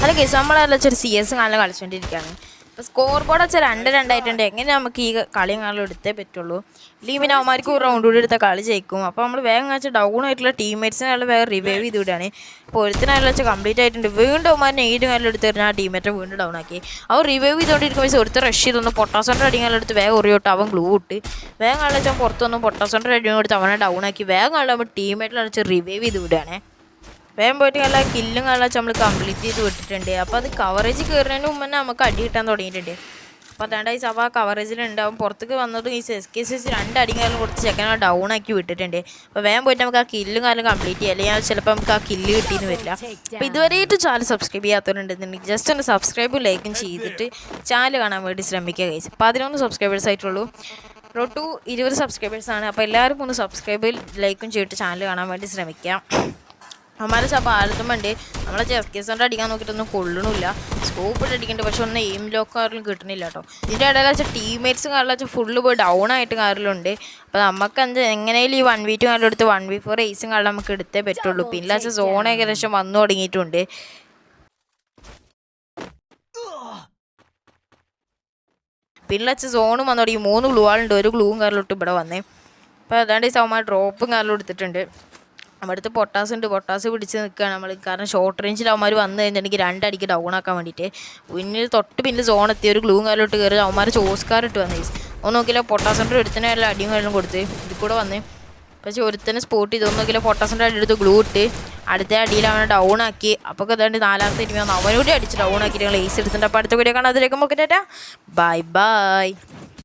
അല്ല കേസ് നമ്മളല്ല ഒരു CS കാലം കളിച്ചുകൊണ്ടിരിക്കുകയാണ്. അപ്പോൾ സ്കോർ ബോർഡ് വെച്ചാൽ 2-2 എങ്ങനെ നമുക്ക് ഈ കളി കാലം എടുത്തേ പറ്റുള്ളൂ. ഇല്ലെങ്കിൽ പിന്നെ അവന്മാർക്ക് ഒരു റൗണ്ട് കൂടി എടുത്ത കളി ജയിക്കും. അപ്പോൾ നമ്മൾ വേഗം വെച്ചാൽ ഡൗൺ ആയിട്ടുള്ള ടീംമേറ്റ്സിനെ വേഗം റിവൈവ് ചെയ്ത് വിടുകയാണ്. ഇപ്പോൾ ഒരുത്തിനായാലും വെച്ചാൽ കംപ്ലീറ്റ് ആയിട്ടുണ്ട്. വീണ്ടും അവന്മാരെ 8 കാലം എടുത്ത് തരുന്ന ആ ടീമേറ്റ് വീണ്ടും ഡൗൺ ആക്കി. അവർ റിവൈവ് ചെയ്തുകൊണ്ടിരിക്കുമ്പോൾ ഒരുത്തർ റഷ് ചെയ്തൊന്ന് പൊട്ടാസോൻ്റെ അടിക്കാനും എടുത്ത് വേഗം ഉറിയോട്ട് അവൻ ഗ്ലൂ ഇട്ട് വേഗം കളിച്ചാൽ പുറത്തൊന്ന് പൊട്ടാസോൻ്റെ അടിയും കൊടുത്ത് അവനെ ഡൗൺ ആക്കി വേഗം കളിയാകുമ്പോൾ ടീമേറ്റിൽ വെച്ച് റിവൈവ് ചെയ്ത് വിടുകയാണ്. വേഗം പോയിട്ട് നല്ല കില്ലും കളിച്ച് നമ്മൾ കംപ്ലീറ്റ് ചെയ്ത് വിട്ടിട്ടുണ്ട്. അപ്പോൾ അത് കവറേജ് കയറുന്നതിന് മുമ്പ് തന്നെ നമുക്ക് അടി കിട്ടാൻ തുടങ്ങിയിട്ടുണ്ട്. അപ്പോൾ അതാണ്ട് ഈ സഭ കവറേജിലുണ്ടാവും. പുറത്തേക്ക് വന്നതും ഈ SKS 2 അടിക്കാലും കൊടുത്ത് ചെക്കനെ ഡൗൺ ആക്കി വിട്ടിട്ടുണ്ട്. അപ്പോൾ വേഗം പോയിട്ട് നമുക്ക് ആ കില്ലും കാലം കംപ്ലീറ്റ് ചെയ്യാം. അല്ലെങ്കിൽ ചിലപ്പോൾ നമുക്ക് ആ കില്ല് കിട്ടിയെന്ന് വരില്ല. അപ്പോൾ ഇതുവരെയായിട്ട് ചാനൽ സബ്സ്ക്രൈബ് ചെയ്യാത്തവരുണ്ടെന്നുണ്ടെങ്കിൽ ജസ്റ്റ് ഒന്ന് സബ്സ്ക്രൈബും ലൈക്കും ചെയ്തിട്ട് ചാനൽ കാണാൻ വേണ്ടി ശ്രമിക്കുക ഗൈസ്. 11 സബ്സ്ക്രൈബേഴ്സ് ആയിട്ടുള്ളൂ. റോഡ് ടു 20 സബ്സ്ക്രൈബേഴ്സാണ്. അപ്പോൾ എല്ലാവരും ഒന്ന് സബ്സ്ക്രൈബ് ലൈക്കും ചെയ്തിട്ട് ചാനൽ കാണാൻ വേണ്ടി ശ്രമിക്കാം. അവന്മാരെ അപ്പോൾ ആലത്തുമ്പോണ്ട് നമ്മളെ SKS കൊണ്ട് അടിക്കാൻ നോക്കിയിട്ടൊന്നും കൊള്ളണില്ല. സ്കോപ്പ് ഇട്ട് അടിക്കുന്നുണ്ട്, പക്ഷെ ഒന്നും എയിം ലോക്ക് ആരെങ്കിലും കിട്ടണില്ല കേട്ടോ. ഇതിൻ്റെ ഇടയിൽ വെച്ചാൽ ടീംമേറ്റ്സ് കാരണം ഫുള്ള് പോയി ഡൗൺ ആയിട്ട് കാര്യമുണ്ട്. അപ്പോൾ നമുക്ക് എങ്ങനെയും ഈ 1v2 കാര്യം എടുത്ത് 1v4 റേസും കാരണം നമുക്ക് എടുത്തേ പറ്റുള്ളൂ. പിന്നെ വെച്ചാൽ സോൺ ഏകദേശം വന്നു തുടങ്ങിയിട്ടുണ്ട്. പിന്നെ വെച്ചാൽ സോണും വന്നു തുടങ്ങി. 3 ഗ്ലൂ ആളുണ്ട്, ഒരു ഗ്ലൂവും കാറിലോട്ട് ഇവിടെ വന്നേ. അപ്പോൾ അതാണ്ട് ഈ സൗമാർ ഡ്രോപ്പും കാറിലും എടുത്തിട്ടുണ്ട്. നമ്മുടെ അടുത്ത് പൊട്ടാസ് പിടിച്ച് നിൽക്കുകയാണ് നമ്മൾ. കാരണം ഷോർട്ട് റേഞ്ചിൽ അവന്മാർ വന്നു കഴിഞ്ഞിട്ടുണ്ടെങ്കിൽ 2 അടിക്ക് ഡൗൺ ആക്കാൻ വേണ്ടിയിട്ട് പിന്നെ തൊട്ട് സോൺ എത്തി ഒരു ഗ്ലൂ കാലിലോട്ട് കയറി അവന്മാർ ചോസ്കാർ ഇട്ട് വന്നേ. ഒന്ന് നോക്കിയില്ല പൊട്ടാസിൻ്റെ ഒരുത്തനെ എല്ലാം അടിയും കാര്യങ്ങളും കൊടുത്ത് ഇതിൽ കൂടെ വന്നേ. പക്ഷേ ഒരുത്തനെ സ്പോട്ട് ചെയ്ത് നോക്കിയില്ല പൊട്ടാസിൻ്റെ അടി എടുത്ത് ഗ്ലൂ ഇട്ട് അടുത്ത അടിയിൽ അവനെ ഡൗൺ ആക്കി. അപ്പോൾ അതാണ്ട് 4ാമത്തെ ടീം വന്നു അവനോട് അടിച്ച് ഡൗൺ ആക്കിയിട്ട് ഞങ്ങൾ ഏസ് എടുത്തിട്ടുണ്ട്. അപ്പോൾ അടുത്ത വീഡിയോ കാണാൻ അതിലേക്ക് നോക്കിയിട്ടാ ബൈ ബൈ.